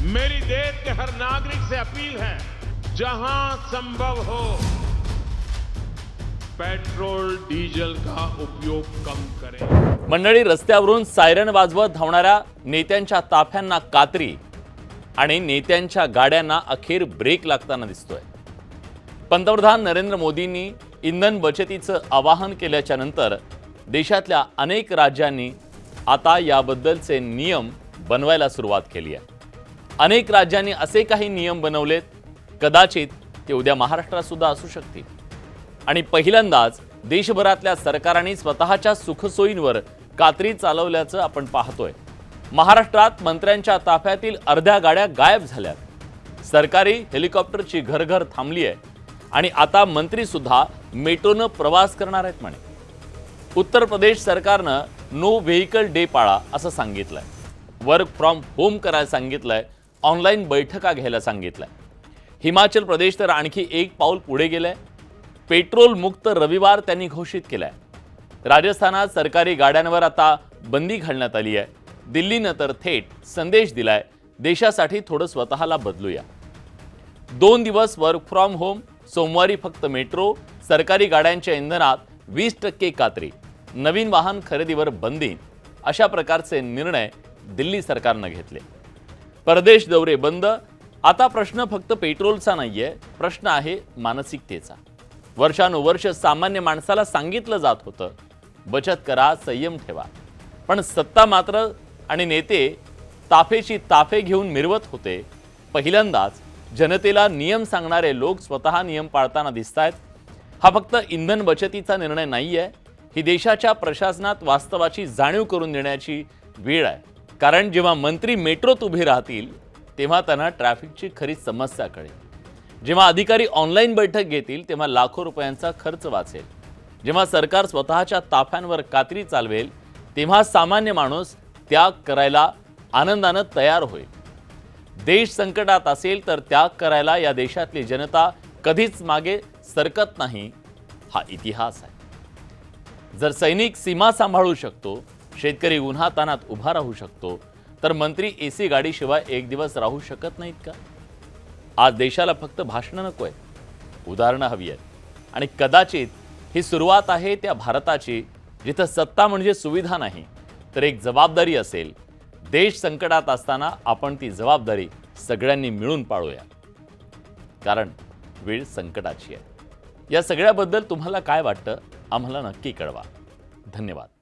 मेरी देश के हर नागरिक से अपील है, जहां संभव हो पेट्रोल डीजल का उपयोग कम करें। मंडळी, रस्त्यावरून सायरन वाजवत धावणाऱ्या नेत्यांच्या ताफ्यांना कात्री आणि नेत्यांच्या गाड्यांना अखेर ब्रेक लागताना दिसतोय। पंतप्रधान नरेंद्र मोदींनी इंधन बचतीचं आवाहन केल्याच्या नंतर देशातल्या अनेक राज्यांनी आता याबद्दलचे नियम बनवायला सुरुवात केली आहे। अनेक राज्यांनी असे काही नियम बनवलेत, कदाचित ते उद्या महाराष्ट्रात सुद्धा असू शकतील। आणि पहिल्यांदाच देशभरातल्या सरकारांनी स्वतःच्या सुखसोयींवर कात्री चालवल्याचं आपण पाहतोय। महाराष्ट्रात मंत्र्यांच्या ताफ्यातील अर्ध्या गाड्या गायब झाल्यात। सरकारी हेलिकॉप्टरची घरघर थांबली आहे आणि आता मंत्री सुद्धा मेट्रोनं प्रवास करणार आहेत म्हणे। उत्तर प्रदेश सरकारनं नो व्हेइकल डे पाळा असं सांगितलंय। वर्क फ्रॉम होम करायला सांगितलंय, ऑनलाईन बैठका घ्यायला सांगितलंय। हिमाचल प्रदेश तर आणखी एक पाऊल पुढे गेलंय। पेट्रोल मुक्त रविवार त्यांनी घोषित केलाय। राजस्थानात सरकारी गाड्यांवर आता बंदी घालण्यात आली आहे। दिल्लीनं तर थेट संदेश दिलाय, देशासाठी थोडं स्वतःला बदलूया। 2 दिवस वर्क फ्रॉम होम, सोमवारी फक्त मेट्रो, सरकारी गाड्यांच्या इंधनात 20% कात्री, नवीन वाहन खरेदीवर बंदी, अशा प्रकारचे निर्णय दिल्ली सरकारनं घेतले। परदेश दौरे बंद। आता प्रश्न फक्त पेट्रोलचा नाहीये, प्रश्न आहे मानसिकतेचा। वर्षानुवर्ष सामान्य माणसाला सांगितलं जात होतं, बचत करा, संयम ठेवा, पण सत्ता मात्र आणि नेते ताफेची ताफे घेऊन मिरवत होते। पहिल्यांदाच जनतेला नियम सांगणारे लोक स्वतः नियम पाळताना दिसतायत। हा फक्त इंधन बचतीचा निर्णय नाहीये, ही देशाच्या प्रशासनात वास्तवाची जाणीव करून देण्याची वेळ आहे। कारण जेव्हा मंत्री मेट्रोत उभे राहतील तेव्हा त्यांना ट्रॅफिकची खरी समस्या कळेल। जेव्हा अधिकारी ऑनलाईन बैठक घेतील तेव्हा लाखो रुपयांचा खर्च वाचेल। जेव्हा सरकार स्वतःच्या ताफ्यांवर कात्री चालवेल तेव्हा सामान्य माणूस त्याग करायला आनंदानं तयार होईल। देश संकटात असेल तर त्याग करायला या देशातली जनता कधीच मागे सरकत नाही, हा इतिहास आहे। जर सैनिक सीमा सांभाळू शकतो, शेतकरी उन्हातानात उभा राहू शकतो, तर मंत्री एसी गाडीशिवाय एक दिवस राहू शकत नाहीत का? आज देशाला फक्त भाषणं नकोय, उदाहरणं हवी आहेत। आणि कदाचित ही सुरुवात आहे त्या भारताची, जिथं सत्ता म्हणजे सुविधा नाही तर एक जबाबदारी असेल। देश संकटात असताना आपण ती जबाबदारी सगळ्यांनी मिळून पाळूया, कारण वेळ संकटाची आहे। या सगळ्याबद्दल तुम्हाला काय वाटतं आम्हाला नक्की कळवा। धन्यवाद।